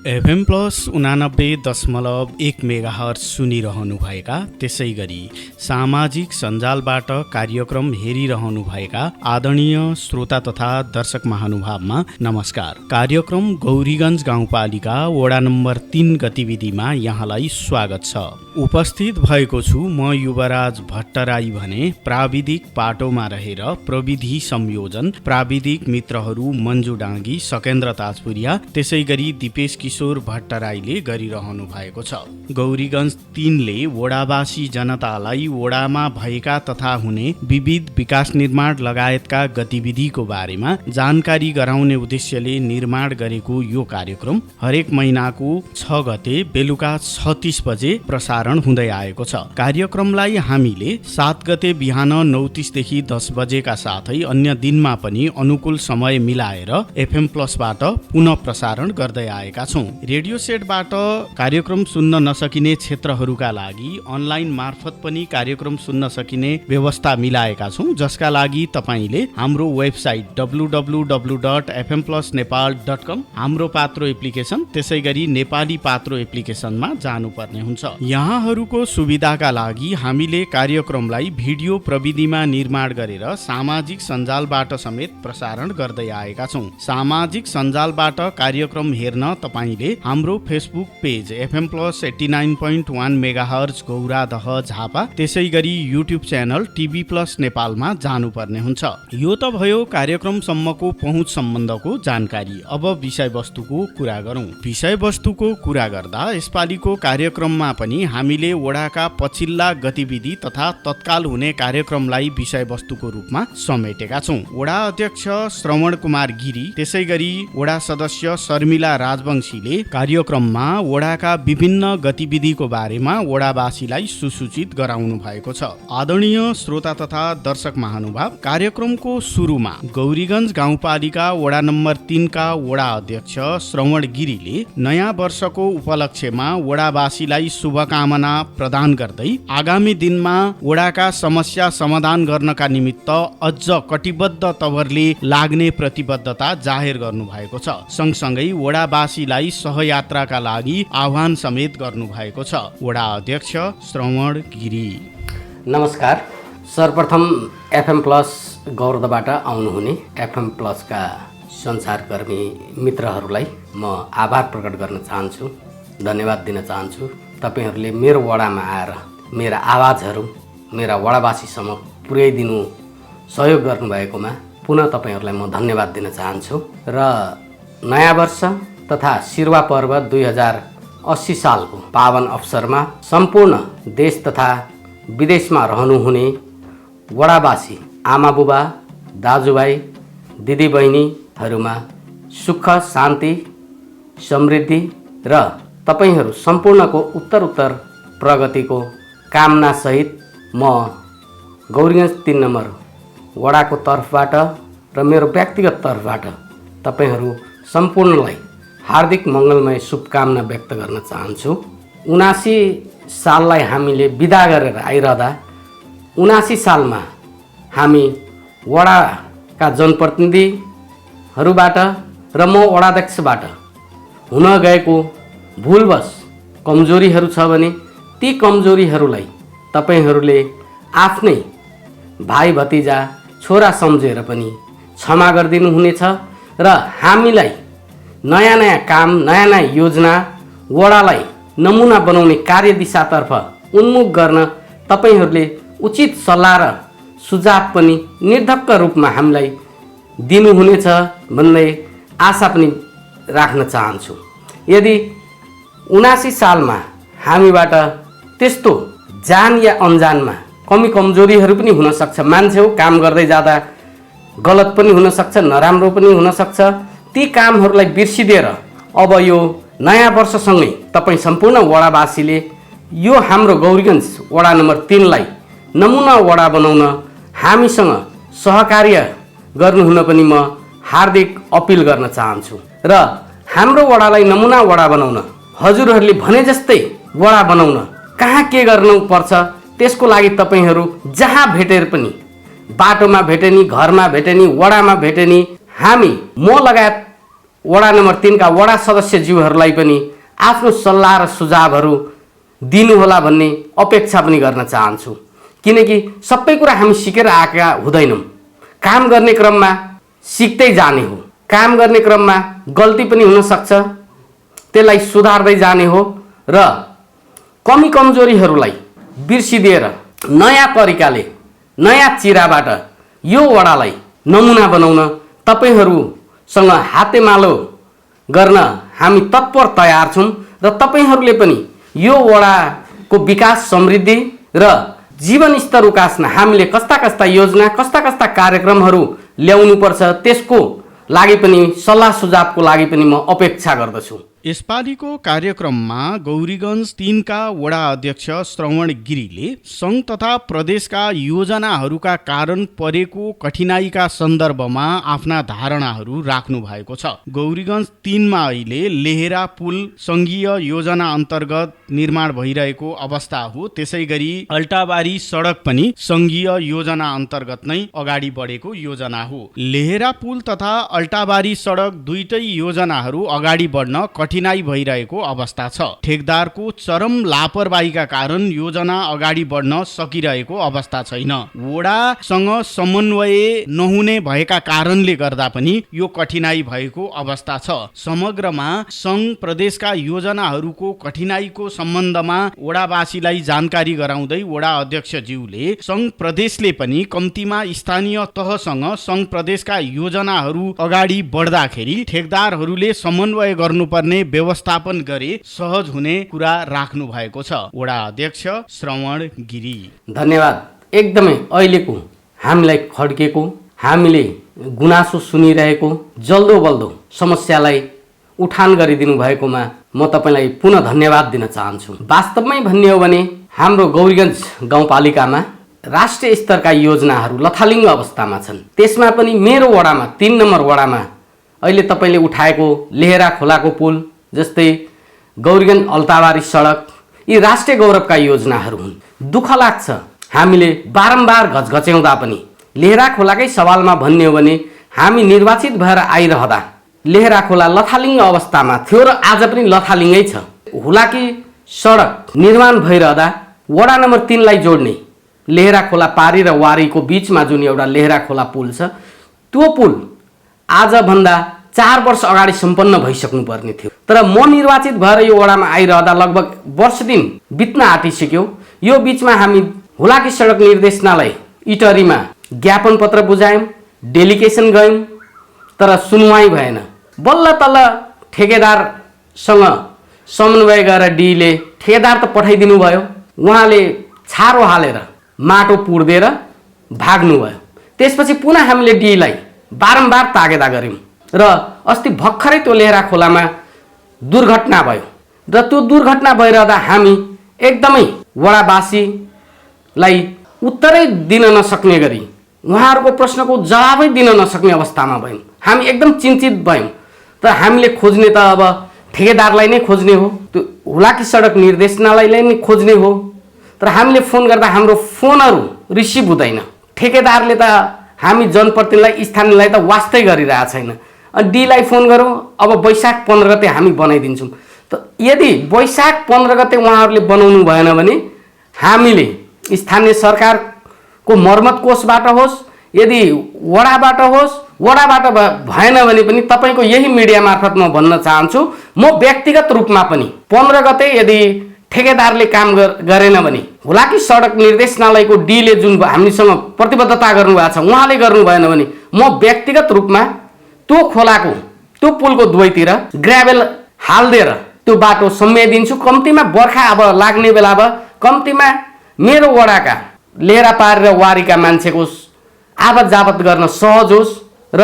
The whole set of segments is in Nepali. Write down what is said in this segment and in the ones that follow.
एफएम प्लस 89.1 मेगाहर्ज सुनिरहनुभएका, त्यसै गरी सामाजिक सञ्जालबाट कार्यक्रम हेरिरहनुभएका आदरणीय श्रोता तथा दर्शक महानुभावमा नमस्कार। कार्यक्रम गौरीगञ्ज गाउँपालिका वडा नम्बर 3 गतिविधिमा यहाँलाई स्वागत छ। उपस्थित भएको छु म युवराज भट्टराई भने प्राविधिक पाटोमा रहेर प्रविधि संयोजन प्राविधिक मित्रहरू मन्जु डाङ्गी, सकेन्द्र ताजपुरिया, त्यसै गरी दिपेश किशोर भट्टराईले गरिरहनु भएको छ। गौरीगञ्ज 3 ले वडावासी जनतालाई वडामा भएका तथा हुने विविध विकास निर्माण लगायतका गतिविधिको बारेमा जानकारी गराउने उद्देश्यले निर्माण गरेको यो कार्यक्रम हरेक महिनाको 6 गते बेलुका 36 बजे प्रसारण हुँदै आएको छ। कार्यक्रमलाई हामीले 7 गते बिहान 9:30 देखि 10 बजेका साथै अन्य दिनमा पनि अनुकूल समय मिलाएर एफएम प्लसबाट पुनः प्रसारण गर्दै आएका छौं। रेडियो सेटबाट कार्यक्रम सुन्न नसकिने क्षेत्रहरूका लागि अनलाइन मार्फत पनि कार्यक्रम सुन्न सकिने व्यवस्था मिलाएका छौं, जसका लागि तपाईले हाम्रो वेबसाइट www.fmplusnepal.com, हाम्रो पात्रो एप्लिकेसन, त्यसै गरी नेपाली पात्रो एप्लिकेसनमा जानुपर्ने हुन्छ। यहाँहरूको सुविधाका लागि हामीले कार्यक्रमलाई भिडियो प्रविधिमा निर्माण गरेर सामाजिक सञ्जालबाट समेत प्रसारण गर्दै आएका छौं। सामाजिक सञ्जालबाट कार्यक्रम हेर्न तपाईले हाम्रो Facebook page FM plus 89.1 megahertz Gauradaha Jhapa, त्यसै गरी युट्युब च्यानल टिभी प्लस नेपालमा जानुपर्ने हुन्छ। यो त भयो कार्यक्रमसम्मको पहुँच सम्बन्धको जानकारी। अब विषयवस्तुको कुरा गरौँ। विषयवस्तुको कुरा गर्दा यसपालिको कार्यक्रममा पनि हामीले वडाका पछिल्ला गतिविधि तथा तत्काल हुने कार्यक्रमलाई विषयवस्तुको रूपमा समेटेका छौं। वडा अध्यक्ष श्रवण कुमार गिरी, त्यसै गरी वडा सदस्य शर्मिला राजवंशीले कार्यक्रममा वडाका विभिन्न गतिविधिको बारेमा वडावासीलाई सुसूचित गराउनु भएको छ। आदरणीय श्रोता तथा दर्शक महानुभाव, कार्यक्रमको सुरुमा गौरीगञ्ज गाउँपालिका वडा नम्बर 3 का वडा अध्यक्ष श्रवण गिरीले नयाँ वर्षको उपलक्ष्यमा वडावासीलाई शुभकामना प्रदान गर्दै आगामी दिनमा वडाका समस्या समाधान गर्नका निमित्त अझ कटिबद्ध तवरले लाग्ने प्रतिबद्धता जाहेर गर्नु भएको छ। सँगसँगै वडावासीलाई सहयात्राका लागि आह्वान समेत गर्नु भएको छ। वडा अध्यक्ष श्रवण गिरी। नमस्कार। सर्वप्रथम एफएम प्लस गौरदबाट आउनुहुने एफएम प्लसका सञ्चारकर्मी मित्रहरूलाई म आभार प्रकट गर्न चाहन्छु, धन्यवाद दिन चाहन्छु। तपाईहरूले मेरो वडामा आएर मेरा आवाजहरू मेरा वडावासीसम्म पुर्याइदिनु सहयोग गर्नुभएकोमा पुनः तपाईहरूलाई म धन्यवाद दिन चाहन्छु। र नयाँ वर्ष तथा शिरवा पर्व 2080 सालको पावन अवसरमा सम्पूर्ण देश तथा विदेशमा रहनुहुने वडावासी आमाबुबा, दाजुभाइ, दिदीबहिनीहरूमा सुख, शान्ति, समृद्धि र तपाईहरू सम्पूर्णको उत्तरोत्तर प्रगतिको कामनासहित म गौरीगञ्ज 3 नम्बर वडाको तर्फबाट र मेरो व्यक्तिगत तर्फबाट तपाईहरू सम्पूर्णलाई हार्दिक मङ्गलमय शुभकामना व्यक्त गर्न चाहन्छु। 79 साललाई हामीले बिदा गरेर आइरहँदा 79 सालमा हामी वडाका जनप्रतिनिधिहरूबाट र म वडाध्यक्षबाट हुन गएको भुलवश कमजोरीहरू छ भने ती कमजोरीहरूलाई तपाईहरूले आफ्नै भाइ भतिजा छोरा सम्झेर पनि क्षमा गरिदिनु हुनेछ र हामीलाई नयाँ नयाँ काम, नयाँ नयाँ योजना, वडालाई नमुना बनाउने कार्यदिशातर्फ उन्मुख गर्न तपाईहरूले उचित सल्लाह र सुझाव पनि निर्धक्क रूपमा हामीलाई दिनुहुनेछ भन्ने आशा पनि राख्न चाहन्छु। यदि 79 सालमा हामीबाट त्यस्तो जान या अनजानमा कमी कमजोरीहरू पनि हुन सक्छ, मान्छे हो, काम गर्दै जाँदा गलत पनि हुन सक्छ, नराम्रो पनि हुन सक्छ। ती कामहरूलाई बिर्सिदिएर अब यो नयाँ वर्षसँगै तपाईँ सम्पूर्ण वडावासीले यो हाम्रो गौरीगञ्ज वडा नम्बर 3 लाई नमुना वडा बनाउन हामीसँग सहकार्य गर्नुहुन पनि म हार्दिक अपिल गर्न चाहन्छु। र हाम्रो वडालाई नमुना वडा बनाउन हजुरहरूले भने जस्तै वडा बनाउन कहाँ के गर्नुपर्छ त्यसको लागि तपाईहरू जहाँ भेटेर पनि, बाटोमा भेटे नि, घरमा भेटे नि, वडामा भेटे नि, हामी म लगायत वडा नम्बर 3 का वडा सदस्यज्यूहरूलाई पनि आफ्नो सल्लाह र सुझावहरू दिनुहोला भन्ने अपेक्षा पनि गर्न चाहन्छु। किनकि सबै कुरा हामी सिकेर आएका हुँदैनौँ। काम गर्ने क्रममा सिक्दै जाने हो। काम गर्ने क्रममा गल्ती पनि हुन सक्छ, त्यसलाई सुधार्दै जाने हो र कमी कमजोरीहरूलाई बिर्सिदिएर नयाँ तरिकाले नयाँ चिराबाट यो वडालाई नमुना बनाउन तपाईहरूसँग हातेमालो गर्न हामी तत्पर तयार छौँ र तपाईहरूले पनि यो वडाको विकास समृद्धि र जीवन स्तर उकास्न हामीले कस्ता कस्ता योजना कस्ता कस्ता कार्यक्रमहरू ल्याउनुपर्छ त्यसको लागि पनि सल्लाह सुझावको लागि पनि म अपेक्षा गर्दछु। यसपालिको कार्यक्रममा गौरीगञ्ज 3 का वडा अध्यक्ष श्रवण गिरीले सङ्घ तथा प्रदेशका योजनाहरूका कारण परेको कठिनाइका सन्दर्भमा आफ्ना धारणाहरू राख्नु भएको छ। गौरीगञ्ज 3 मा अहिले लेहेरा पुल सङ्घीय योजना अन्तर्गत निर्माण भइरहेको अवस्था हो। त्यसैगरी अल्टाबारी सडक पनि सङ्घीय योजना अन्तर्गत नै अगाडि बढेको योजना हो। लेहेरा पुल तथा अल्टाबारी सडक दुईटै योजनाहरू अगाडि बढ्न कठिनाइ भइरहेको अवस्था छ। ठेकदारको चरम लापरवाहीका कारण योजना अगाडि बढ्न सकिरहेको अवस्था छैन। वडासँग समन्वय नहुने भएका कारणले गर्दा पनि यो कठिनाइ भएको अवस्था छ। समग्रमा सङ्घ प्रदेशका योजनाहरूको कठिनाइको सम्बन्धमा वडावासीलाई जानकारी गराउँदै वडा अध्यक्षज्यूले सङ्घ प्रदेशले पनि कम्तीमा स्थानीय तहसँग सङ्घ प्रदेशका योजनाहरू अगाडि बढ्दाखेरि ठेकदारहरूले समन्वय गर्नुपर्ने व्यवस्थापन गरे सहज हुने कुरा राख्नु भएको छ। वडा अध्यक्ष श्रवण गिरी। धन्यवाद। एकदमै अहिलेको हामीलाई खड्केको हामीले गुनासो सुनिरहेको जल्दो बल्दो समस्यालाई उठान गरिदिनु भएकोमा म तपाईँलाई पुनः धन्यवाद दिन चाहन्छु। वास्तवमै भन्ने हो भने हाम्रो गौरीगञ्ज गाउँपालिकामा राष्ट्रिय स्तरका योजनाहरू लथालिङ्ग अवस्थामा छन्। त्यसमा पनि मेरो वडामा 3 नम्बर वडामा अहिले तपाईँले उठाएको लेहेरा खोलाको पुल जस्तै गौरीगञ्ज अल्टाबारी सडक यी राष्ट्रिय गौरवका योजनाहरू हुन्। दुःख लाग्छ हामीले बारम्बार घचघच्याउँदा पनि लेहेरा खोलाकै सवालमा भन्ने हो भने हामी निर्वाचित भएर आइरहँदा लेहेरा खोला लथालिङ्ग अवस्थामा थियो र आज पनि लथालिङ्गै छ। हुलाकी सडक निर्माण भइरहँदा वडा नम्बर 3 लाई जोड्ने लेहेरा खोला पारी र वारीको बीचमा जुन एउटा लेहेरा खोला पुल छ त्यो पुल आजभन्दा 4 वर्ष अगाडि सम्पन्न भइसक्नु पर्ने थियो। तर म निर्वाचित भएर यो वडामा आइरहँदा लगभग वर्ष दिन बित्न आँटिसक्यो। यो बीचमा हामी हुलाकी सडक निर्देशनालय इटरीमा ज्ञापन पत्र बुझायौँ, डेलिगेसन गयौँ, तर सुनवाई भएन। बल्ल तल्ल ठेकेदारसँग समन्वय गरेर डीले ठेकेदार त पठाइदिनु भयो, उहाँले छारो हालेर माटो पुर्देर भाग्नुभयो। त्यसपछि पुनः हामीले डीलाई बारम्बार तागेदा गऱ्यौँ र अस्ति भर्खरै त्यो लेहेरा खोलामा दुर्घटना भयो र त्यो दुर्घटना भइरहँदा हामी एकदमै वडावासीलाई उत्तरै दिन नसक्ने गरी उहाँहरूको प्रश्नको जवाबै दिन नसक्ने अवस्थामा भयौँ। हामी एकदम चिन्तित भयौँ। तर हामीले खोज्ने त अब ठेकेदारलाई नै खोज्ने हो, त्यो हुलाकी सडक निर्देशनालयलाई नै खोज्ने हो। तर हामीले फोन गर्दा हाम्रो फोनहरू रिसिभ हुँदैन। ठेकेदारले त हामी जनप्रतिनिधिलाई स्थानीयलाई त वास्तै गरिरहेको छैन। अनि डीलाई फोन गरौँ, अब वैशाख 15 गते हामी बनाइदिन्छौँ। त यदि वैशाख 15 गते उहाँहरूले बनाउनु भएन भने हामीले स्थानीय सरकारको मर्मत कोषबाट होस्, यदि वडाबाट होस्, वडाबाट भएन भने पनि तपाईँको यही मिडिया मार्फत म भन्न चाहन्छु, म व्यक्तिगत रूपमा पनि 15 गते यदि ठेकेदारले काम गरेन भने हुलाकी सडक निर्देशनालयको डीले जुन हामीसँग प्रतिबद्धता गर्नुभएको छ उहाँले गर्नु भएन भने म व्यक्तिगत रूपमा त्यो खोलाको त्यो पुलको दुवैतिर ग्राभेल हाल्दिएर त्यो बाटो सम्याइदिन्छु। कम्तीमा बर्खा अब लाग्ने बेला अब कम्तीमा मेरो वडाका लेहेरा पार र वारीका मान्छेको आवत जावत गर्न सहज होस्। र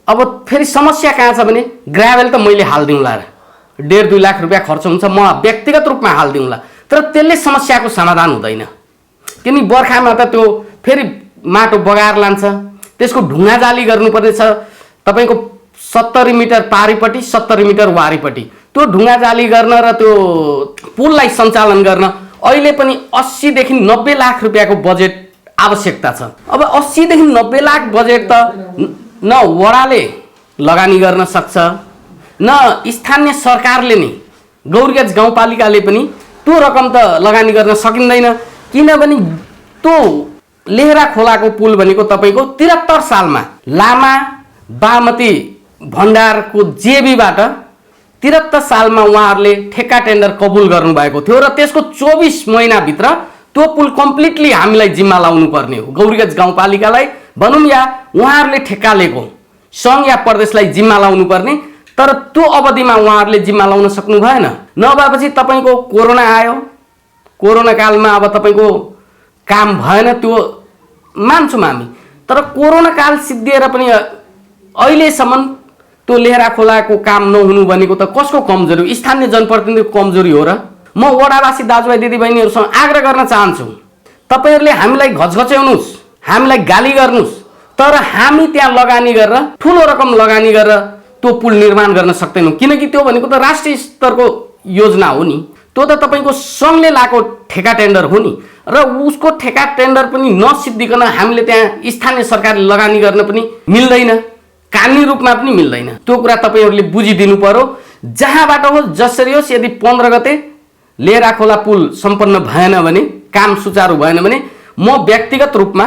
अब फेरि समस्या कहाँ छ भने ग्राभेल त मैले हालिदिउँला, 1.5-2 लाख रुपियाँ खर्च हुन्छ, म व्यक्तिगत रूपमा हालिदिउँला। तर त्यसले समस्याको समाधान हुँदैन। किनकि बर्खामा त त्यो फेरि माटो बगाएर लान्छ, त्यसको ढुङ्गा जाली गर्नुपर्ने छ तपाईँको 70 मिटर पारीपट्टि 70 मिटर वारीपट्टि। त्यो ढुङ्गा जाली गर्न र त्यो पुललाई सञ्चालन गर्न अहिले पनि 80 देखि 90 लाख रुपियाँको बजेट आवश्यकता छ। अब 80 देखि 90 लाख बजेट त न वडाले लगानी गर्न सक्छ न स्थानीय सरकारले नै गौरीगञ्ज गाउँपालिकाले पनि त्यो रकम त लगानी गर्न सकिँदैन, किनभने त्यो लेहरा खोलाको पुल भनेको तपाईँको 73 सालमा लामा बागमती भण्डारको जेबीबाट 73 सालमा उहाँहरूले ठेक्का टेन्डर कबुल गर्नुभएको थियो र त्यसको 24 महिनाभित्र त्यो पुल कम्प्लिटली हामीलाई जिम्मा लाउनु पर्ने हो। गौरीगञ्ज गाउँपालिकालाई भनौँ या उहाँहरूले ठेक्का लिएको सङ्घ या प्रदेशलाई जिम्मा लाउनु पर्ने, तर त्यो अवधिमा उहाँहरूले जिम्मा लाउन सक्नु भएन। नभएपछि तपाईँको कोरोना आयो, कोरोना कालमा अब तपाईँको काम भएन, त्यो मान्छौँ हामी। तर कोरोना काल सिद्धिएर पनि अहिलेसम्म त्यो लेहरा खोलाको काम नहुनु भनेको त कसको कमजोरी हो? स्थानीय जनप्रतिनिधिको कमजोरी हो र? म वडावासी दाजुभाइ दिदीबहिनीहरूसँग आग्रह गर्न चाहन्छु, तपाईँहरूले हामीलाई घचघच्याउनुहोस्, हामीलाई गाली गर्नुहोस्, तर हामी त्यहाँ लगानी गरेर ठुलो रकम लगानी गरेर त्यो पुल निर्माण गर्न सक्दैनौँ, किनकि त्यो भनेको त राष्ट्रिय स्तरको योजना हो नि। त्यो त तपाईँको सङ्घले लाएको ठेका टेन्डर हो नि, र उसको ठेका टेन्डर पनि नसिद्धिकन हामीले त्यहाँ स्थानीय सरकारले लगानी गर्न पनि मिल्दैन, कानुनी रूपमा पनि मिल्दैन। त्यो कुरा तपाईँहरूले बुझिदिनु पर्यो। जहाँबाट होस् जसरी होस्, यदि 15 गते लेहरा खोला पुल सम्पन्न भएन भने, काम सुचारू भएन भने म व्यक्तिगत रूपमा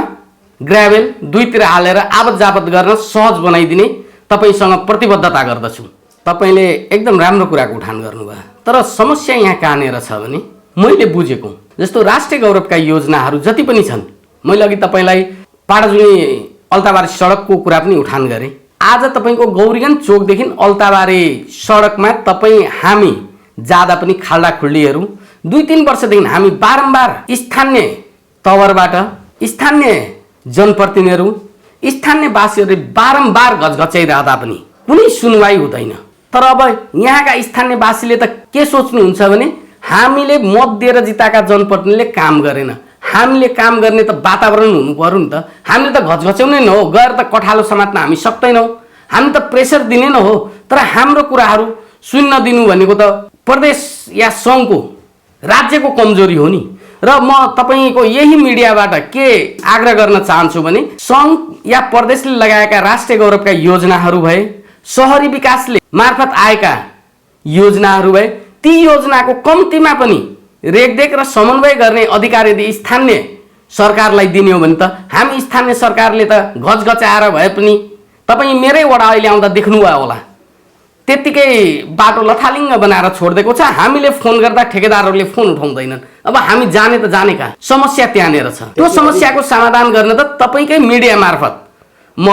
ग्राभेल दुईतिर हालेर आवत जावत गर्न सहज बनाइदिने तपाईँसँग प्रतिबद्धता गर्दछु। तपाईँले एकदम राम्रो कुराको उठान गर्नुभयो, तर समस्या यहाँ कहाँनिर छ भने मैले बुझेको जस्तो राष्ट्रिय गौरवका योजनाहरू जति पनि छन्, मैले अघि तपाईँलाई पाडाजुनी अल्ताबारी सडकको कुरा पनि उठान गरेँ। आज तपाईँको गौरीगञ्ज चोकदेखि अल्ताबारी सडकमा तपाईँ हामी जाँदा पनि खाल्डाखुल्डीहरू 2-3 वर्षदेखि हामी बारम्बार स्थानीय तवरबाट स्थानीय जनप्रतिनिधिहरू स्थानीयवासीहरूले बारम्बार घचघच्याइरहँदा पनि कुनै सुनवाई हुँदैन। तर अब यहाँका स्थानीयवासीले त के सोच्नुहुन्छ भने हामीले मत दिएर जिताएका जनप्रतिनिधिले काम गरेन, हामीले काम गर्ने त वातावरण हुनु पर्यो नि त। हामीले त घचघच्याउने न हो, गएर त कठालो समात्न हामी सक्दैनौँ, हामी त प्रेसर दिने न हो। तर हाम्रो कुराहरू सुन्न दिनु भनेको त प्रदेश या सङ्घको राज्यको कमजोरी हो नि। र म तपाईँको यही मिडियाबाट के आग्रह गर्न चाहन्छु भने सङ्घ या प्रदेशले लगाएका राष्ट्रिय गौरवका योजनाहरू भए, सहरी विकासले मार्फत आएका योजनाहरू भए, ती योजनाको कम्तीमा पनि रेखदेख र समन्वय गर्ने अधिकार यदि स्थानीय सरकारलाई दिने हो भने त हामी स्थानीय सरकारले त घचघच्याएर भए पनि तपाईँ मेरै वडा अहिले आउँदा देख्नुभयो होला, त्यत्तिकै बाटो लथालिङ्ग बनाएर छोडिदिएको छ। हामीले फोन गर्दा ठेकेदारहरूले फोन उठाउँदैनन्। अब हामी जाने त जाने कहाँ? समस्या त्यहाँनिर छ। त्यो समस्याको समाधान गर्न त तपाईँकै मिडिया मार्फत म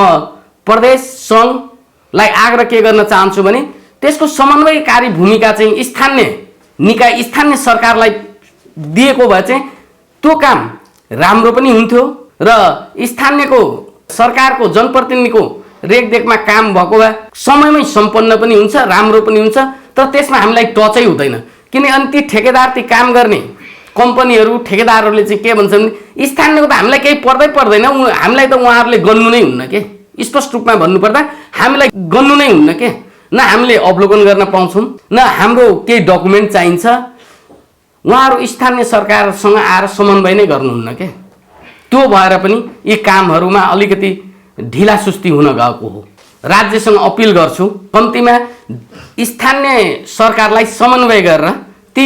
प्रदेश सङ्घलाई आग्रह के गर्न चाहन्छु भने त्यसको समन्वयकारी भूमिका चाहिँ स्थानीय निकाय स्थानीय सरकारलाई दिएको भए चाहिँ त्यो काम राम्रो पनि हुन्थ्यो र स्थानीयको सरकारको जनप्रतिनिधिको रेखदेखमा काम भएको भए समयमै सम्पन्न पनि हुन्छ, राम्रो पनि हुन्छ। तर त्यसमा हामीलाई टचै हुँदैन, किनभने अनि ती ठेकेदार ती काम गर्ने कम्पनीहरू ठेकेदारहरूले चाहिँ के भन्छन् भने स्थानीयको त हामीलाई केही पर्दैन, हामीलाई त उहाँहरूले गन्नु नै हुन्न के। स्पष्ट रूपमा भन्नुपर्दा हामीलाई गन्नु नै हुन्न के, न हामीले अवलोकन गर्न पाउँछौँ, न हाम्रो केही डकुमेन्ट चाहिन्छ। उहाँहरू स्थानीय सरकारसँग आएर समन्वय नै गर्नुहुन्न के। त्यो भएर पनि यी कामहरूमा अलिकति ढिलासुस्ती हुन गएको हो। राज्यसँग अपिल गर्छु कम्तीमा स्थानीय सरकारलाई समन्वय गरेर ती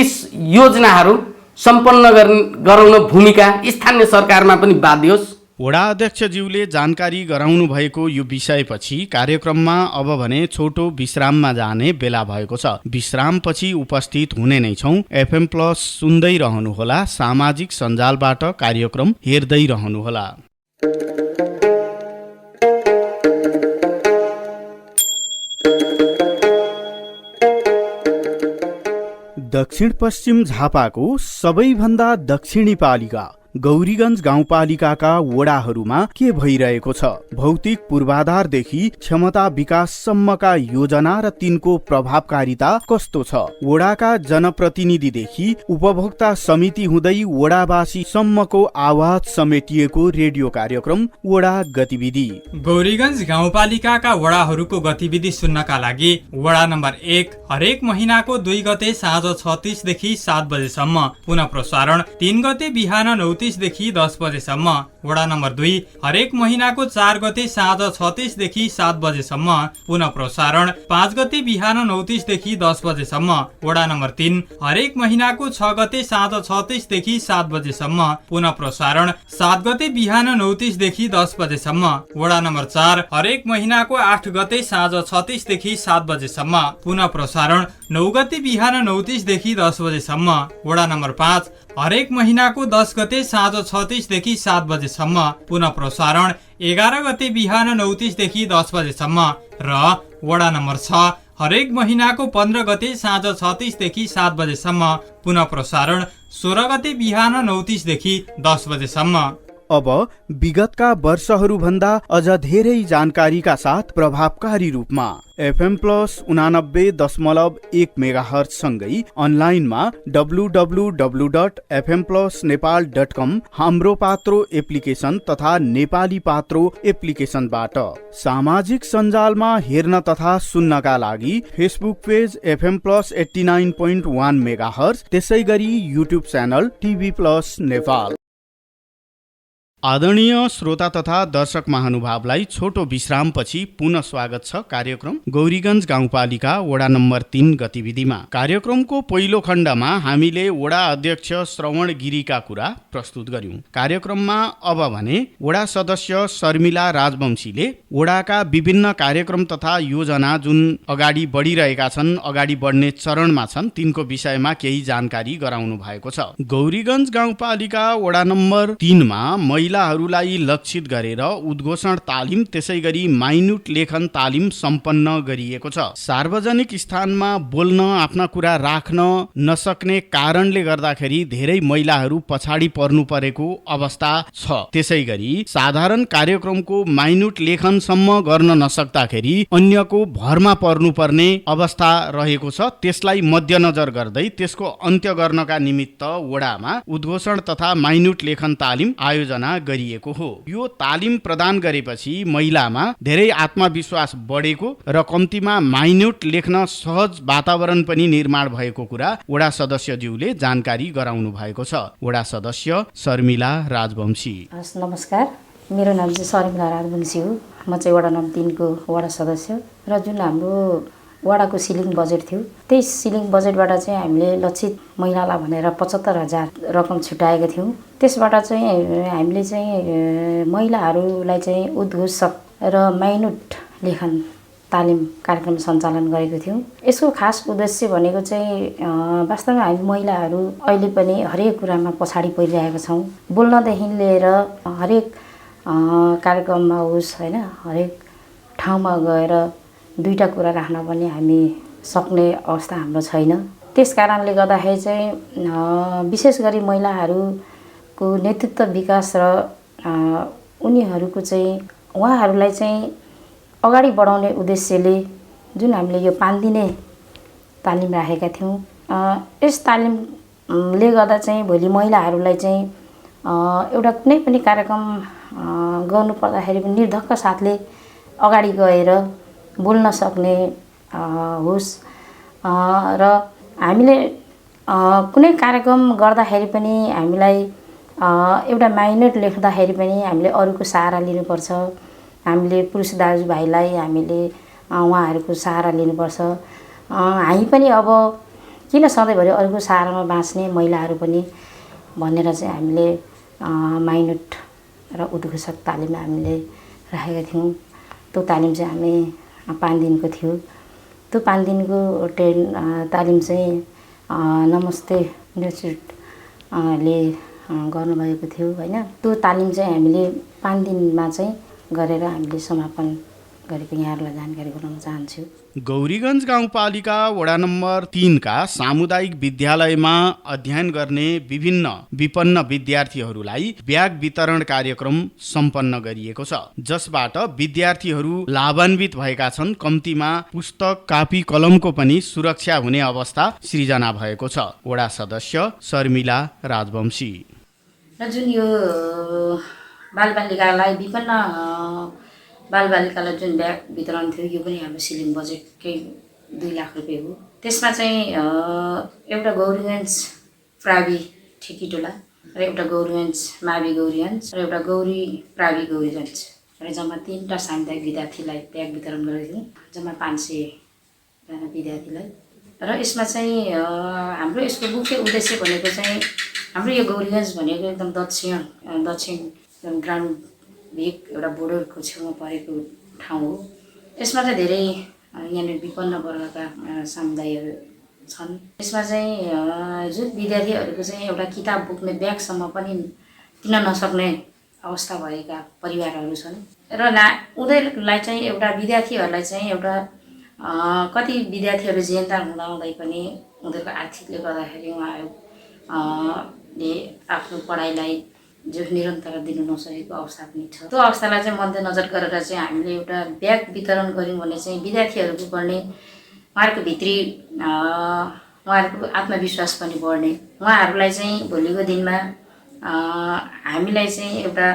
योजनाहरू सम्पन्न गराउन भूमिका स्थानीय सरकारमा पनि बाध्य होस्। वडा अध्यक्षज्यूले जानकारी गराउनु भएको यो विषयपछि कार्यक्रममा अब भने छोटो विश्राममा जाने बेला भएको छ। विश्रामपछि उपस्थित हुने नै छौँ। FM+ सुन्दै रहनुहोला, सामाजिक सञ्जालबाट कार्यक्रम हेर्दै रहनुहोला। दक्षिण पश्चिम झापाको सबैभन्दा दक्षिणी पालिका गौरीगञ्ज गाउँपालिकाका वडाहरूमा के भइरहेको छ? भौतिक पूर्वाधारदेखि क्षमता विकाससम्मका योजना र तिनको प्रभावकारिता कस्तो छ? वडाका जनप्रतिनिधिदेखि उपभोक्ता समिति हुँदै वडावासी सम्मको आवाज समेटिएको रेडियो कार्यक्रम वडा गतिविधि। गौरीगञ्ज गाउँपालिकाका वडाहरूको गतिविधि सुन्नका लागि वडा नम्बर 1 हरेक महिनाको 2 गते साँझ 6:30 देखि 7 बजेसम्म, पुनः प्रसारण 3 गते बिहान 9 29 देखि 10 बजेसम्म। वडा नम्बर 2 हरेक महिनाको 4 गते साँझ 36 देखि 7 बजेसम्म। पुनः प्रसारण 5 गते बिहान 29 देखि 10 बजेसम्म। वडा नम्बर 3 हरेक महिनाको 6 गते साँझ 36 देखि 7 बजेसम्म। पुनः प्रसारण 7 गते बिहान 29 देखि 10 बजेसम्म। वडा नम्बर 4 हरेक महिनाको 8 गते साँझ 36 देखि 7 बजेसम्म। पुनः प्रसारण 9 गते बिहान 29 देखि 10 बजेसम्म। वडा नम्बर 5 हरेक महिनाको 10 गते साँझ 36 देखि 7 बजेसम्म। पुनः प्रसारण 11 गते बिहान 29 देखि 10 बजेसम्म। र वडा नम्बर 6 हरेक महिनाको 15 गते साँझ 36 देखि 7 बजेसम्म। पुनः प्रसारण 16 गते बिहान 29 देखि 10 बजेसम्म। अब विगतका वर्षहरूभन्दा अझ धेरै जानकारीका साथ प्रभावकारी रूपमा FM+ 89.1 मेगाहर्ज सँगै अनलाइनमा www.fmplusnepal.com हाम्रो पात्रो एप्लिकेसन तथा नेपाली पात्रो एप्लिकेसनबाट सामाजिक सञ्जालमा हेर्न तथा सुन्नका लागि फेसबुक पेज FM+ 89.1 मेगाहर्ज, त्यसै गरी युट्युब च्यानल TV+ नेपाल। आदरणीय श्रोता तथा दर्शक महानुभावलाई छोटो विश्रामपछि पुनः स्वागत छ कार्यक्रम गौरीगञ्ज गाउँपालिका वडा नम्बर 3 गतिविधिमा। कार्यक्रमको पहिलो खण्डमा हामीले वडा अध्यक्ष श्रवण गिरीका कुरा प्रस्तुत गर्यौं। कार्यक्रममा अब भने वडा सदस्य शर्मिला राजवंशीले वडाका विभिन्न कार्यक्रम तथा योजना जुन अगाडि बढिरहेका छन्, अगाडि बढ्ने चरणमा छन्, तिनको विषयमा केही जानकारी गराउनु भएको छ। गौरीगञ्ज गाउँपालिका वडा नम्बर 3 मा महिलाहरूलाई लक्षित गरेर उद्घोषण तालिम, त्यसै गरी माइन्युट लेखन तालिम सम्पन्न गरिएको छ। सार्वजनिक स्थानमा बोल्न, आफ्ना कुरा राख्न नसक्ने कारणले गर्दाखेरि धेरै महिलाहरू पछाडि पर्नु परेको अवस्था छ। त्यसै गरी साधारण कार्यक्रमको माइन्युट लेखनसम्म गर्न नसक्दाखेरि अन्यको भरमा पर्नुपर्ने अवस्था रहेको छ। त्यसलाई मध्यनजर गर्दै त्यसको अन्त्य गर्नका निमित्त वडामा उद्घोषण तथा माइन्युट लेखन तालिम आयोजना गरिएको हो। यो तालिम प्रदान गरेपछि महिलामा धेरै आत्मविश्वास बढेको र कम्तीमा माइन्युट लेख्न सहज वातावरण पनि निर्माण भएको कुरा वडा सदस्यज्यूले जानकारी गराउनु भएको छ। वडा सदस्य शर्मिला राजवंशी। नमस्कार, मेरो नाम चाहिँ शर्मिला राजवंशी हो। म चाहिँ वडा नम्बर 3 को वडा सदस्य र जुन हाम्रो वडाको सिलिङ बजेट थियो, त्यही सिलिङ बजेटबाट चाहिँ हामीले लक्षित महिलालाई भनेर 75,000 रकम छुट्याएका थियौँ। त्यसबाट चाहिँ हामीले चाहिँ महिलाहरूलाई चाहिँ उद्घोषक र माइन्युट लेखन तालिम कार्यक्रम सञ्चालन गरेको थियौँ। यसको खास उद्देश्य भनेको चाहिँ वास्तवमा हामी महिलाहरू अहिले पनि हरेक कुरामा पछाडि परिरहेका छौँ। बोल्नदेखि लिएर हरेक कार्यक्रममा होस् होइन, हरेक ठाउँमा गएर दुईवटा कुरा राख्न पनि हामी सक्ने अवस्था हाम्रो छैन। त्यस कारणले गर्दाखेरि चाहिँ विशेष गरी महिलाहरूको नेतृत्व विकास र उनीहरूको चाहिँ उहाँहरूलाई चाहिँ अगाडि बढाउने उद्देश्यले जुन हामीले यो 5 दिने तालिम राखेका थियौँ, यस तालिमले गर्दा चाहिँ भोलि महिलाहरूलाई चाहिँ एउटा कुनै पनि कार्यक्रम गर्नु पर्दाखेरि पनि निर्धक्क साथले अगाडि गएर बोल्न सक्ने होस् र हामीले कुनै कार्यक्रम गर्दाखेरि पनि हामीलाई एउटा माइन्युट लेख्दाखेरि पनि हामीले अरूको सहारा लिनुपर्छ। हामीले पुरुष दाजुभाइलाई हामीले उहाँहरूको सहारा लिनुपर्छ। हामी पनि अब किन सधैँभरि अरूको सहारामा बाँच्ने महिलाहरू पनि भनेर चाहिँ हामीले माइन्युट र उद्घोषक तालिम हामीले राखेका थियौँ। त्यो तालिम चाहिँ हामी 5 दिनको थियो। त्यो 5 दिनको तालिम चाहिँ नमस्ते इन्स्टिट्युटले गर्नुभएको थियो होइन। त्यो तालिम चाहिँ हामीले 5 दिनमा चाहिँ गरेर हामीले समापन गरेको यहाँहरूलाई जानकारी गराउन चाहन्छु। गौरीगञ्ज गाउँपालिका वडा नम्बर 3 का सामुदायिक विद्यालयमा अध्ययन गर्ने विभिन्न विपन्न विद्यार्थीहरूलाई ब्याग वितरण कार्यक्रम सम्पन्न गरिएको छ, जसबाट विद्यार्थीहरू लाभान्वित भएका छन्। कम्तीमा पुस्तक, कापी, कलमको पनि सुरक्षा हुने अवस्था सृजना भएको छ। वडा सदस्य शर्मिला राजवंशी। र जुन यो बालबालिकालाई विपन्न बालबालिकालाई जुन ब्याग वितरण थियो, यो पनि हाम्रो सिलिङ बजेटकै 2 लाख रुपियाँ हो। त्यसमा चाहिँ एउटा गौरीगञ्ज प्रावि ठेकीटोला र एउटा गौरीगञ्ज मावि गौरीगञ्ज र एउटा गौरी प्रावि गौरीगञ्ज र जम्मा 3टा सामुदायिक विद्यार्थीलाई ब्याग वितरण गरेको थियौँ, जम्मा 500जना विद्यार्थीलाई। र यसमा चाहिँ हाम्रो यसको मुख्य उद्देश्य भनेको चाहिँ हाम्रो यो गौरीगञ्ज भनेको एकदम दक्षिण ग्रामीण भेग एउटा बोर्डरको छेउमा परेको ठाउँ हो। यसमा चाहिँ धेरै यहाँनिर विपन्न वर्गका समुदायहरू छन्। यसमा चाहिँ जुन विद्यार्थीहरूको चाहिँ एउटा किताब बोक्ने ब्यागसम्म पनि किन्न नसक्ने अवस्था भएका परिवारहरू छन् र उनीहरूलाई चाहिँ एउटा विद्यार्थीहरूलाई चाहिँ एउटा कति विद्यार्थीहरू जेनतार हुँदाहुँदै पनि उनीहरूको आर्थिकले गर्दाखेरि उहाँहरूले आफ्नो पढाइलाई जो निरन्तर दिनु नसकेको अवस्था पनि छ। त्यो अवस्थालाई चाहिँ मध्यनजर गरेर चाहिँ हामीले एउटा ब्याग वितरण गऱ्यौँ भने चाहिँ विद्यार्थीहरूको बढ्ने, उहाँहरूको भित्री उहाँहरूको आत्मविश्वास पनि बढ्ने, उहाँहरूलाई चाहिँ भोलिको दिनमा हामीलाई चाहिँ एउटा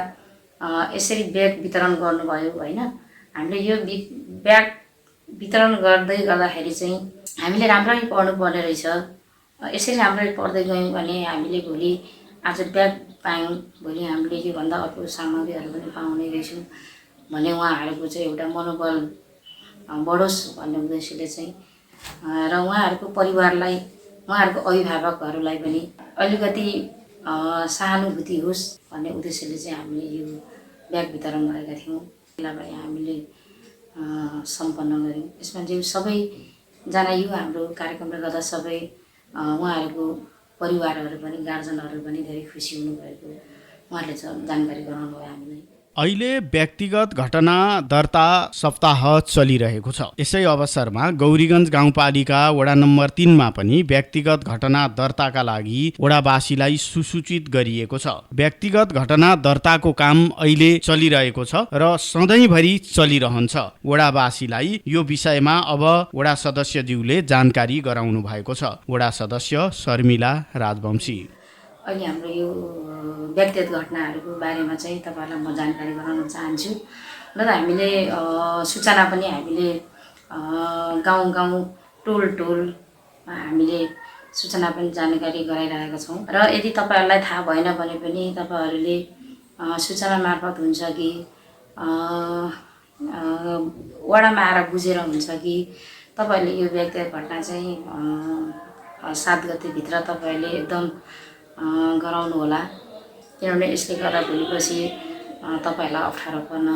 यसरी ब्याग वितरण गर्नुभयो होइन, हामीले यो ब्याग वितरण गर्दै गर्दाखेरि चाहिँ हामीले राम्ररी पढ्नुपर्ने रहेछ। यसरी राम्ररी पढ्दै गयौँ भने हामीले भोलि आज ब्याग पायौँ, भोलि हामीले योभन्दा अर्को सामग्रीहरू पनि पाउने रहेछौँ भन्ने उहाँहरूको चाहिँ एउटा मनोबल बढोस् भन्ने उद्देश्यले चाहिँ र उहाँहरूको परिवारलाई, उहाँहरूको अभिभावकहरूलाई पनि अलिकति सहानुभूति होस् भन्ने उद्देश्यले चाहिँ हामीले यो ब्याग वितरण गरेका थियौँ। यसलाई हामीले सम्पन्न गऱ्यौँ। यसमा चाहिँ सबैजना यो हाम्रो कार्यक्रमले गर्दा सबै उहाँहरूको परिवारहरू पनि, गार्जनहरू पनि धेरै खुसी हुनुभएको उहाँहरूले जानकारी गराउनु भयो हामीलाई। अहिले व्यक्तिगत घटना दर्ता सप्ताह चलिरहेको छ। यसै अवसरमा गौरीगञ्ज गाउँपालिका वडा नम्बर 3 मा पनि व्यक्तिगत घटना दर्ताका लागि वडावासीलाई सुसूचित गरिएको छ। व्यक्तिगत घटना दर्ताको काम अहिले चलिरहेको छ र सधैँभरि चलिरहन्छ। वडावासीलाई यो विषयमा अब वडा सदस्यज्यूले जानकारी गराउनु भएको छ। वडा सदस्य शर्मिला राजवंशी। अहिले हाम्रो यो व्यक्तिगत घटनाहरूको बारेमा चाहिँ तपाईँहरूलाई म जानकारी गराउन चाहन्छु। र त हामीले सूचना पनि हामीले गाउँ गाउँ टोल टोलमा हामीले सूचना पनि जानकारी गराइरहेका छौँ। र यदि तपाईँहरूलाई थाहा भएन भने पनि तपाईँहरूले सूचना मार्फत हुन्छ कि वडामा आएर बुझेर हुन्छ कि तपाईँहरूले यो व्यक्तिगत घटना चाहिँ 7 गतेभित्र तपाईँहरूले एकदम गराउनु होला, किनभने यसले गर्दा भोलिपछि तपाईँहरूलाई अप्ठ्यारो पर्न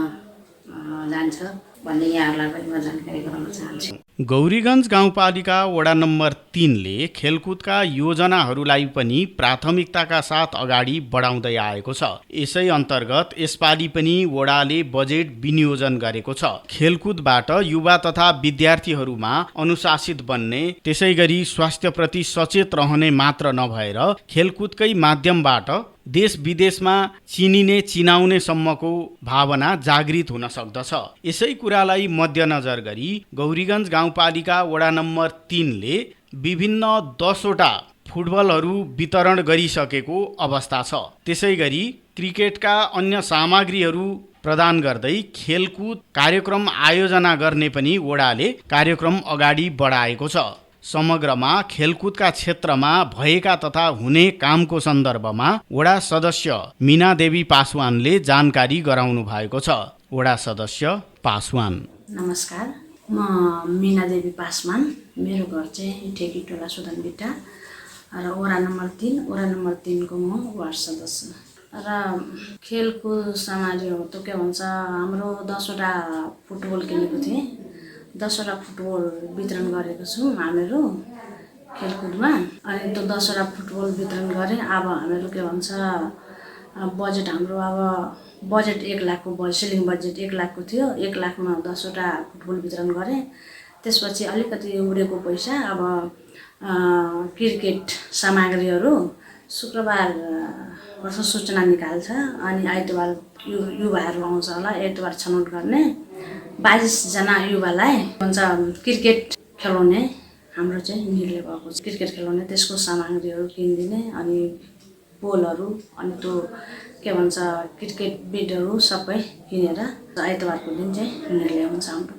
जान्छ भन्ने यहाँहरूलाई पनि म जानकारी गराउन चाहन्छु। गौरीगञ्ज गाउँपालिका वडा नम्बर 3 ले खेलकुदका योजनाहरूलाई पनि प्राथमिकताका साथ अगाडि बढाउँदै आएको छ। यसै अन्तर्गत यसपालि पनि वडाले बजेट विनियोजन गरेको छ। खेलकुदबाट युवा तथा विद्यार्थीहरूमा अनुशासित बन्ने, त्यसैगरी स्वास्थ्यप्रति सचेत रहने मात्र नभएर खेलकुदकै माध्यमबाट देश विदेशमा चिनाउने सम्मको भावना जागृत हुन सक्दछ। यसै कुरालाई मध्यनजर गरी गौरीगञ्ज गाउँपालिका वडा नम्बर 3 ले विभिन्न 10वटा फुटबलहरू वितरण गरिसकेको अवस्था छ। त्यसैगरी क्रिकेटका अन्य सामग्रीहरू प्रदान गर्दै खेलकुद कार्यक्रम आयोजना गर्ने पनि वडाले कार्यक्रम अगाडि बढाएको छ। समग्रमा खेलकुदका क्षेत्रमा भएका तथा हुने कामको सन्दर्भमा वडा सदस्य मीना देवी पासवानले जानकारी गराउनु भएको छ। वडा सदस्य पासवान। नमस्कार, म मीना देवी पासवान। मेरो घर चाहिँ ठेकीटोला सुदनबिटा र वडा नम्बर 3 को म वार्ड सदस्य। र खेलकुद सामग्रीहरू त के भन्छ, हाम्रो 10वटा फुटबल किनेको थिएँ। 10वटा फुटबल वितरण गरेको छौँ हामीहरू खेलकुदमा। अनि त्यो 10वटा फुटबल वितरण गरेँ। अब हामीहरू के भन्छ, बजेट हाम्रो अब बजेट 1 लाखको सिलिङ बजेट 1 लाखको थियो। 1 लाखमा 10वटा फुटबल वितरण गरेँ। त्यसपछि अलिकति उडेको पैसा अब क्रिकेट सामग्रीहरू शुक्रबार वर्ष सूचना निकाल्छ, अनि आइतबार युवाहरू आउँछ होला, आइतबार छनौट गर्ने 22जना युवालाई भन्छ क्रिकेट खेलाउने हाम्रो चाहिँ निर्णय भएको छ। क्रिकेट खेलाउने त्यसको सामग्रीहरू किनिदिने, अनि बोलहरू, अनि त्यो के भन्छ क्रिकेट बिटहरू सबै किनेर आइतबारको दिन चाहिँ निर्णय हुन्छ हाम्रो।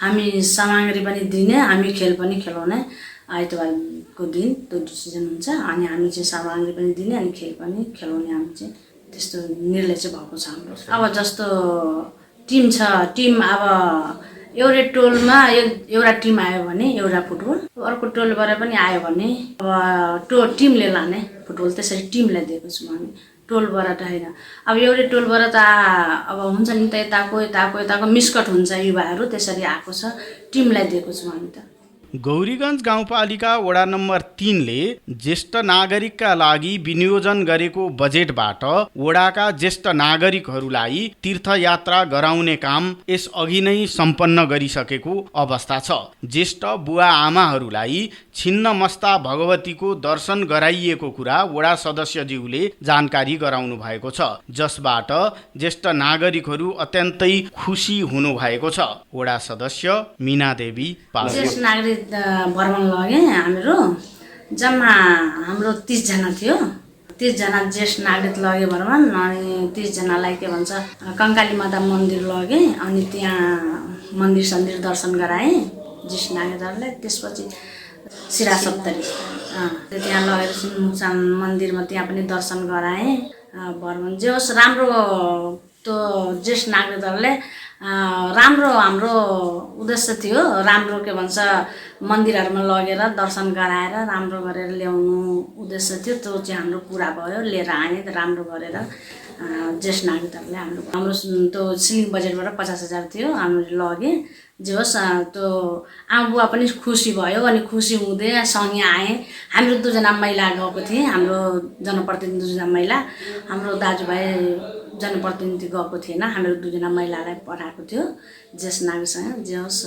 हामी सामग्री पनि दिने, हामी खेल पनि खेलाउने आइतबारको दिन त्यो डिसिजन हुन्छ अनि हामी चाहिँ सामग्री पनि दिने अनि खेल पनि खेलाउने हामी चाहिँ त्यस्तो निर्णय चाहिँ भएको छ हाम्रो। अब जस्तो टिम छ, टिम अब एउटै टोलमा एउटा टिम आयो भने एउटा फुटबल, अर्को टोलबाट पनि आयो भने अब टिमले लाने फुटबल, त्यसरी टिमलाई दिएको छौँ हामी, टोलबाट होइन। अब एउटै टोलबाट त अब हुन्छ नि त, यताको मिसकट हुन्छ युवाहरू, त्यसरी आएको छ, टिमलाई दिएको छौँ हामी त। गौरीगञ्ज गाउँपालिका वडा नम्बर 3 ले ज्येष्ठ नागरिकका लागि विनियोजन गरेको बजेटबाट वडाका ज्येष्ठ नागरिकहरूलाई तीर्थयात्रा गराउने काम यसअघि नै सम्पन्न गरिसकेको अवस्था छ। ज्येष्ठ बुवा आमाहरूलाई छिन्नमस्ता भगवतीको दर्शन गराइएको कुरा वडा सदस्यज्यूले जानकारी गराउनु भएको छ, जसबाट ज्येष्ठ नागरिकहरू अत्यन्तै खुसी हुनु भएको छ। वडा सदस्य मीना देवी पाल। ज्येष्ठ नागरिक भ्रमण लग्यो हामीहरू, जम्मा हाम्रो 30 जना थियो। 30 जना ज्येष्ठ नागरिक लग्यो भ्रमण, अनि 30 जनालाई के भन्छ कङ्काली माता मन्दिर लगे, अनि त्यहाँ मन्दिर सन्दिर दर्शन गराएँ ज्येष्ठ नागरिकहरूलाई। त्यसपछि सिरा सप्तरी त्यहाँ लगेर मुक्सान मन्दिरमा त्यहाँ पनि दर्शन गराएँ भ्रमण। जे होस् राम्रो, त्यो ज्येष्ठ नागरिकहरूले राम्रो हाम्रो उद्देश्य थियो, राम्रो के भन्छ मन्दिरहरूमा लगेर दर्शन गराएर राम्रो गरेर ल्याउनु उद्देश्य थियो, त्यो चाहिँ हाम्रो पुरा भयो। लिएर आएँ राम्रो गरेर ज्येष्ठ नागरिकहरूले हाम्रो त्यो सिलिङ बजेटबाट 50,000 थियो, हामीले लगेँ। जे होस् त्यो आमा बुवा पनि खुसी भयो, अनि खुसी हुँदै सँगै आएँ। हाम्रो 2 जना महिला गएको थिएँ, हाम्रो जनप्रतिनिधि 2 जना महिला, हाम्रो दाजुभाइ जनप्रतिनिधि गएको थिएन, हाम्रो 2 जना महिलालाई पठाएको थियो ज्येष्ठ नागरिकसँग। जे होस्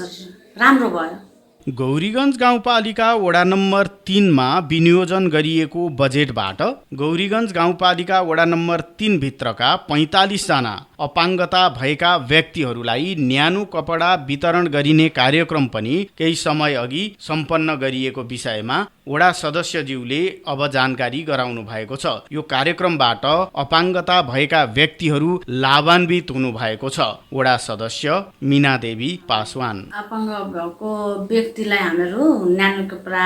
राम्रो भयो। गौरीगञ्ज गाउँपालिका वडा नम्बर 3 मा विनियोजन गरिएको बजेटबाट गौरीगञ्ज गाउँपालिका वडा नम्बर 3 भित्रका 45 जना अपाङ्गता भएका व्यक्तिहरूलाई न्यानो कपडा वितरण गरिने कार्यक्रम पनि केही समय अघि सम्पन्न गरिएको विषयमा वडा सदस्यज्यूले अब जानकारी गराउनु भएको छ। यो कार्यक्रमबाट अपाङ्गता भएका व्यक्तिहरू लाभान्वित हुनु भएको छ। वडा सदस्य मीना देवी पासवान। अपाङ्ग भएको व्यक्तिलाई हामीहरू न्यानो कपडा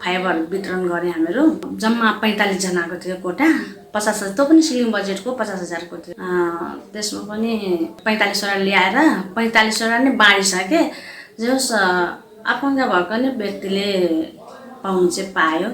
फाइबर वितरण गरे। हामीहरू जम्मा 45 जनाको थियो कोटा, 50,000 त्यो पनि सिलिङ बजेटको 50,000 को थियो। त्यसमा पनि 45वटा ल्याएर 45वटा नै बाँडिसके। जस अपाङ्ग भएको नि व्यक्तिले पाउनु चाहिँ पायो,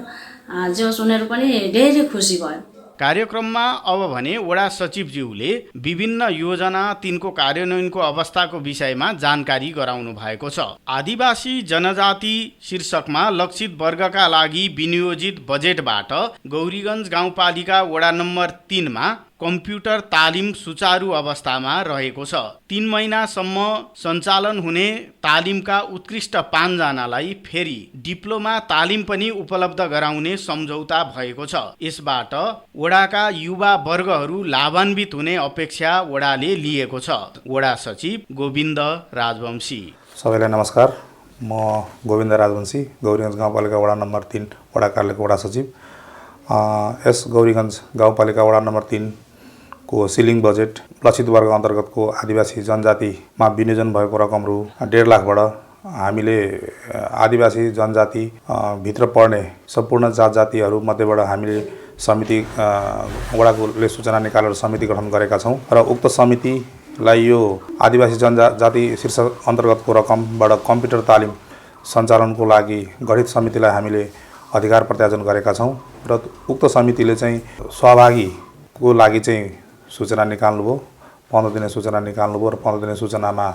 जस उनीहरू पनि धेरै खुसी भयो। कार्यक्रममा अब भने वडा सचिवज्यूले विभिन्न योजना तिनको कार्यान्वयनको अवस्थाको विषयमा जानकारी गराउनु भएको छ। आदिवासी जनजाति शीर्षकमा लक्षित वर्गका लागि विनियोजित बजेटबाट गौरीगञ्ज गाउँपालिका वडा नम्बर 3 मा कम्प्युटर तालिम सुचारू अवस्थामा रहेको छ। 3 महिनासम्म सञ्चालन हुने तालिमका उत्कृष्ट 5 जनालाई फेरि डिप्लोमा तालिम पनि उपलब्ध गराउने सम्झौता भएको छ। यसबाट वडाका युवा वर्गहरू लाभान्वित हुने अपेक्षा वडाले लिएको छ। वडा सचिव गोविन्द राजवंशी। सबैलाई नमस्कार, म गोविन्द राजवंशी, गौरीगञ्ज गाउँपालिका वडा नम्बर 3 वडा कार्यालयको वडा सचिव। यस गौरीगञ्ज गाउँपालिका वडा नम्बर 3 को सिलिङ बजेट लक्षित वर्ग अन्तर्गतको आदिवासी जनजातिमा विनियोजन भएको रकम रु 1.5 लाखबाट हामीले आदिवासी जनजाति भित्र पर्ने सम्पूर्ण जात जातिहरू मध्येबाट हामीले समिति वडाले सूचना निकालेर समिति गठन गरेका छौँ र उक्त समितिलाई यो आदिवासी जनजाति शीर्षक अन्तर्गतको रकमबाट कम्प्युटर तालिम सञ्चालनको लागि गठित समितिलाई हामीले अधिकार प्रत्यार्जन गरेका छौँ र उक्त समितिले चाहिँ सहभागीको लागि चाहिँ सूचना निकाल्नुभयो। 15 दिने सूचना निकाल्नुभयो र 15 दिने सूचनामा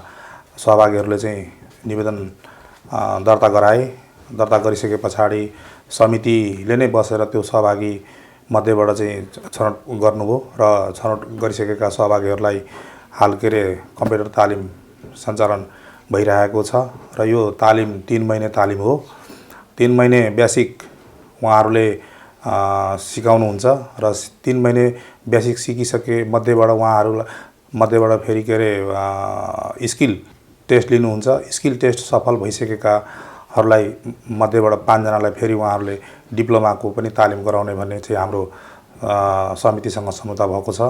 सहभागीहरूले चाहिँ निवेदन दर्ता गराए। दर्ता गरिसके पछाडि समितिले नै बसेर त्यो सहभागी मध्येबाट चाहिँ छनौट गर्नुभयो र छनौट गरिसकेका सहभागीहरूलाई हाल के अरे कम्प्युटर तालिम सञ्चालन भइरहेको छ र यो तालिम 3 महिने तालिम हो। 3 महिने बेसिक उहाँहरूले सिकाउनुहुन्छ र 3 महिने बेसिक सिकिसके मध्येबाट उहाँहरूलाई मध्येबाट फेरि के अरे स्किल टेस्ट लिनुहुन्छ। स्किल टेस्ट सफल भइसकेकाहरूलाई मध्येबाट 5 जनालाई फेरि उहाँहरूले डिप्लोमाको पनि तालिम गराउने भन्ने चाहिँ हाम्रो समितिसँग सम्झौता भएको छ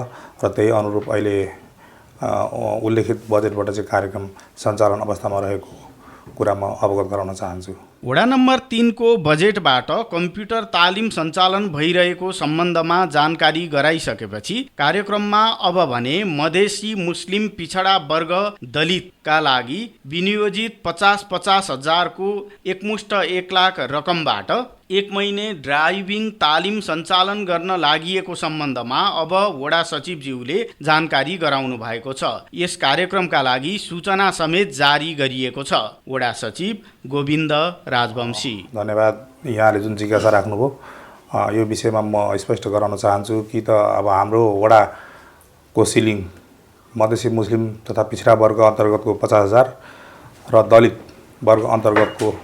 र त्यही अनुरूप अहिले उल्लेखित बजेटबाट चाहिँ कार्यक्रम सञ्चालन अवस्थामा रहेको कुरा म अवगत गराउन चाहन्छु। वडा नम्बर 3 को बजेटबाट कम्प्युटर तालिम सञ्चालन भइरहेको सम्बन्धमा जानकारी गराइसकेपछि कार्यक्रममा अब भने मधेसी मुस्लिम पिछडा वर्ग दलितका लागि विनियोजित 50-50 हजारको एकमुष्ट 1 लाख रकमबाट 1 महिने ड्राइभिङ तालिम सञ्चालन गर्न लागिएको सम्बन्धमा अब वडा सचिवज्यूले जानकारी गराउनु भएको छ। यस कार्यक्रमका लागि सूचना समेत जारी गरिएको छ। वडा सचिव गोविन्द राजवंशी। धन्यवाद। यहाँले जुन जिज्ञासा राख्नुभयो यो विषयमा म स्पष्ट गराउन चाहन्छु कि त अब हाम्रो वडाको सिलिङ मधेसी मुस्लिम तथा पिछडा वर्ग अन्तर्गतको 50,000 र दलित वर्ग अन्तर्गतको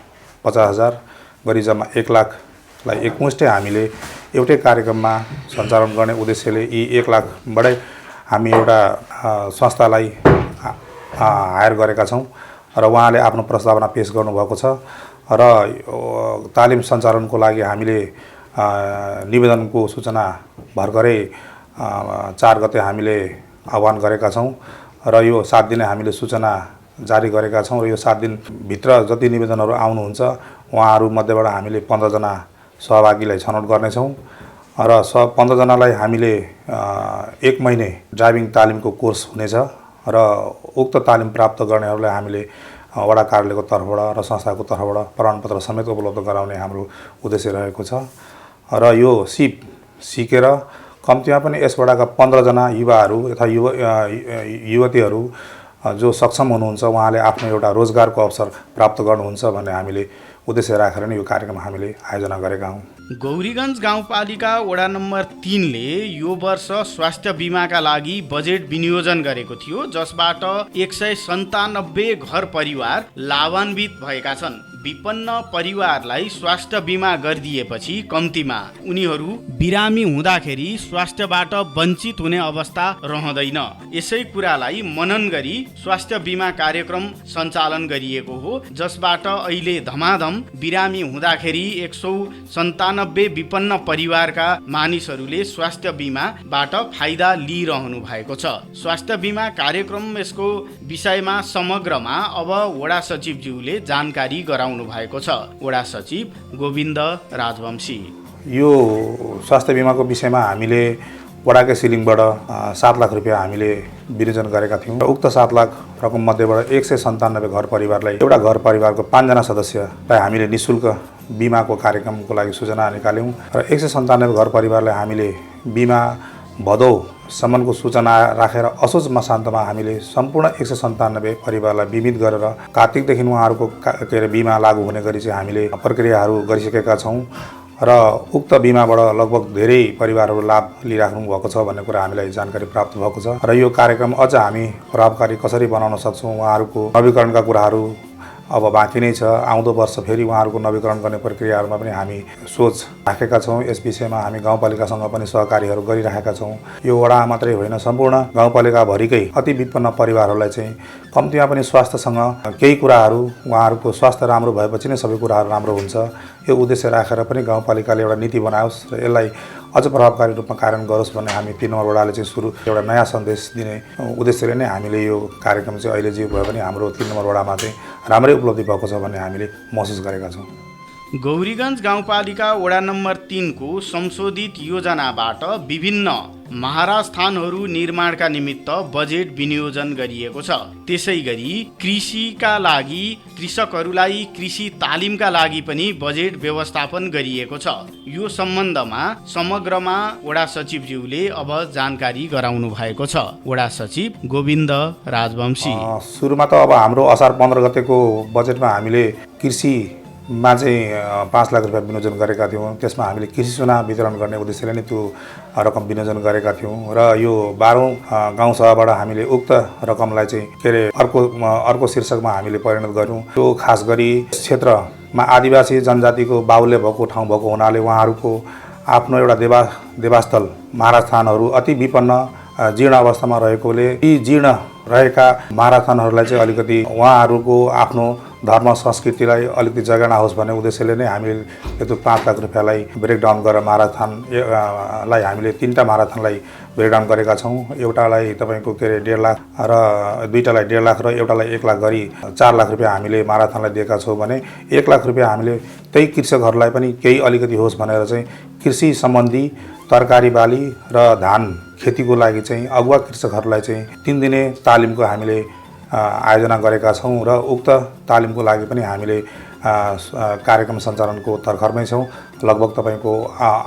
50,000 गरी जम्मा 1 लाखलाई एकमुष्टै हामीले एउटै कार्यक्रममा सञ्चालन गर्ने उद्देश्यले यी 1 लाखबाटै हामी एउटा संस्थालाई हायर गरेका छौँ र उहाँले आफ्नो प्रस्तावना पेश गर्नुभएको छ र तालिम सञ्चालनको लागि हामीले निवेदनको सूचना भर्खरै 4 गते हामीले आह्वान गरेका छौँ र यो 7 दिने हामीले सूचना जारी गरेका छौँ र यो 7 दिनभित्र जति निवेदनहरू आउनुहुन्छ उहाँहरू मध्येबाट हामीले 15 जना सहभागीलाई छनौट गर्नेछौँ र 15 जनालाई हामीले 1 महिने ड्राइभिङ तालिमको कोर्स हुनेछ र उक्त तालिम प्राप्त गर्नेहरूलाई हामीले वडा कार्यालयको तर्फबाट र संस्थाको तर्फबाट प्रमाणपत्र समेत उपलब्ध गराउने हाम्रो उद्देश्य रहेको छ र यो सिप सिकेर कम्तीमा पनि यस वडाका 15 जना युवाहरू तथा युवतीहरू जो सक्षम हुनुहुन्छ उहाँले आफ्नो एउटा रोजगारको अवसर प्राप्त गर्नुहुन्छ भन्ने हामीले उद्देश्य राखेर नै यो कार्यक्रम हामीले आयोजना गरेका हौँ। गौरीगञ्ज गाउँपालिका वडा नम्बर 3 ले यो वर्ष स्वास्थ्य बीमाका लागि बजेट विनियोजन गरेको थियो, जसबाट 197 घर परिवार लाभान्वित भएका छन्। विपन्न परिवारलाई स्वास्थ्य बीमा गरिदिएपछि कम्तीमा उनीहरू बिरामी हुँदाखेरि स्वास्थ्यबाट वञ्चित हुने अवस्था रहँदैन। यसै कुरालाई मनन गरी स्वास्थ्य बीमा कार्यक्रम सञ्चालन गरिएको हो, जसबाट अहिले धमाधम बिरामी हुँदाखेरि 197 विपन्न परिवारका मानिसहरूले स्वास्थ्य बीमाबाट फाइदा लिइरहनु भएको छ। स्वास्थ्य बीमा कार्यक्रम यसको विषयमा समग्रमा अब वडा सचिवज्यूले जानकारी गराउनु भएको छ। वडा सचिव गोविन्द राजवंशी। यो स्वास्थ्य बीमाको विषयमा हामीले वडाकै सिलिङबाट 7 लाख रुपियाँ हामीले विनियोजन गरेका थियौँ। उक्त 7 लाख रकम मध्येबाट 197 घर परिवारलाई एउटा घर परिवारको 5 जना सदस्यलाई हामीले निःशुल्क बिमाको कार्यक्रमको लागि सूचना निकाल्यौँ र 197 घर परिवारलाई हामीले बिमा भदौसम्मको सूचना राखेर असोज मसान्तमा हामीले सम्पूर्ण 197 परिवारलाई बिमित गरेर कार्तिकदेखि उहाँहरूको बिमा लागू हुने गरी चाहिँ हामीले प्रक्रियाहरू गरिसकेका छौँ र उक्त बिमाबाट लगभग धेरै परिवारहरू लाभ लिइराख्नु भएको छ भन्ने कुरा हामीलाई जानकारी प्राप्त भएको छ र यो कार्यक्रम अझ हामी प्रभावकारी कसरी बनाउन सक्छौँ, उहाँहरूको नवीकरणका कुराहरू अब बाँकी नै छ। आउँदो वर्ष फेरि उहाँहरूको नवीकरण गर्ने प्रक्रियाहरूमा पनि हामी सोच राखेका छौँ। यस विषयमा हामी गाउँपालिकासँग पनि सहकार्यहरू गरिरहेका छौँ। यो वडा मात्रै होइन, सम्पूर्ण गाउँपालिकाभरिकै अति विपन्न परिवारहरूलाई चाहिँ कम्तीमा पनि स्वास्थ्यसँग केही कुराहरू उहाँहरूको स्वास्थ्य राम्रो भएपछि नै सबै कुराहरू राम्रो हुन्छ, यो उद्देश्य राखेर पनि गाउँपालिकाले एउटा नीति बनाओस् र यसलाई अझ प्रभावकारी रूपमा कार्यान्वयन गरोस् भन्ने हामी 3 नम्बर वडाले चाहिँ सुरु एउटा नयाँ सन्देश दिने उद्देश्यले नै हामीले यो कार्यक्रम चाहिँ अहिले जे भए पनि हाम्रो 3 नम्बर वडामा चाहिँ राम्रै उपलब्धि भएको छ भन्ने हामीले महसुस गरेका छौँ। गौरीगञ्ज गाउँपालिका वडा नम्बर 3 को संशोधित योजनाबाट विभिन्न महाराज स्थानहरू निर्माणका निमित्त बजेट विनियोजन गरिएको छ। त्यसै गरी कृषिका लागि कृषकहरूलाई कृषि तालिमका लागि पनि बजेट व्यवस्थापन गरिएको छ। यो सम्बन्धमा समग्रमा वडा सचिवज्यूले अब जानकारी गराउनु भएको छ। वडा सचिव गोविन्द राजवंशी। सुरुमा त अब हाम्रो असार 15 गतेको बजेटमा हामीले कृषिमा चाहिँ 5 लाख रुपियाँ विनियोजन गरेका थियौँ। त्यसमा हामीले कृषि सुना वितरण गर्ने उद्देश्यले नै त्यो रकम विनियोजन गरेका थियौँ र यो 12औं गाउँसभाबाट हामीले उक्त रकमलाई चाहिँ अर्को शीर्षकमा हामीले परिणत गर्यौँ। त्यो खास गरी क्षेत्रमा आदिवासी जनजातिको बाहुल्य भएको ठाउँ भएको हुनाले उहाँहरूको आफ्नो एउटा देवास्थल महाराज स्थानहरू अति विपन्न जीर्ण अवस्थामा रहेकोले यी जीर्ण रहेका महाराज स्थानहरूलाई चाहिँ अलिकति उहाँहरूको आफ्नो धर्म संस्कृतिलाई अलिकति जगाना होस् भन्ने उद्देश्यले नै हामीले त्यो 5 लाख रुपियाँलाई ब्रेकडाउन गरेर माराथनलाई हामीले 3टा माराथनलाई ब्रेकडाउन गरेका छौँ। एउटालाई तपाईँको के अरे 1.5 लाख र दुईटालाई 1.5 लाख र एउटालाई 1 लाख गरी 4 लाख रुपियाँ हामीले माराथनलाई दिएका छौँ भने 1 लाख रुपियाँ हामीले त्यही कृषकहरूलाई पनि केही अलिकति होस् भनेर चाहिँ कृषि सम्बन्धी तरकारी बाली र धान खेतीको लागि चाहिँ अगुवा कृषकहरूलाई चाहिँ 3 दिने तालिमको हामीले आयोजना गरेका छौँ र उक्त तालिमको लागि पनि हामीले कार्यक्रम सञ्चालनको तर्खरमै छौँ। लगभग तपाईँको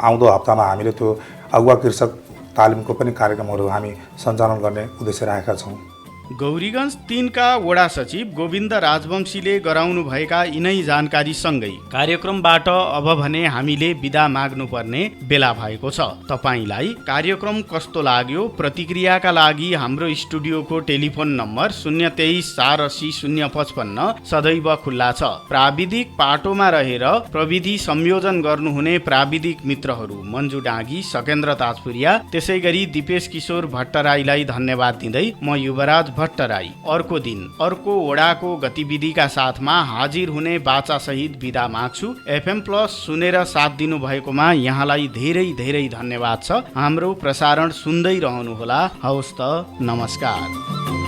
आउँदो हप्तामा हामीले त्यो अगुवा कृषक तालिमको पनि कार्यक्रमहरू हामी सञ्चालन गर्ने उद्देश्य राखेका छौँ। गौरीगञ्ज 3 का वडा सचिव गोविन्द राजवंशीले गराउनु भएका यिनै जानकारी सँगै कार्यक्रमबाट अब भने हामीले बिदा माग्नुपर्ने बेला भएको छ। तपाईलाई कार्यक्रम कस्तो लाग्यो प्रतिक्रियाका लागि हाम्रो स्टुडियोको टेलिफोन नम्बर 023 480 055 सदैव खुल्ला छ। प्राविधिक पाटोमा रहेर प्रविधि संयोजन गर्नुहुने प्राविधिक मित्रहरू मन्जु डाँगी, सकेन्द्र ताजपुरिया, त्यसै गरी दिपेश किशोर भट्टराईलाई धन्यवाद दिँदै म युवराज भट्टराई अर्को दिन अर्को वडाको गतिविधिका साथमा हाजिर हुने बाचा सहित बिदा माग्छु। एफएम प्लस सुनेर साथ दिनु भएकोमा यहाँलाई धेरै धेरै धन्यवाद छ। हाम्रो प्रसारण सुन्दै रहनुहोला। हवस् त, नमस्कार।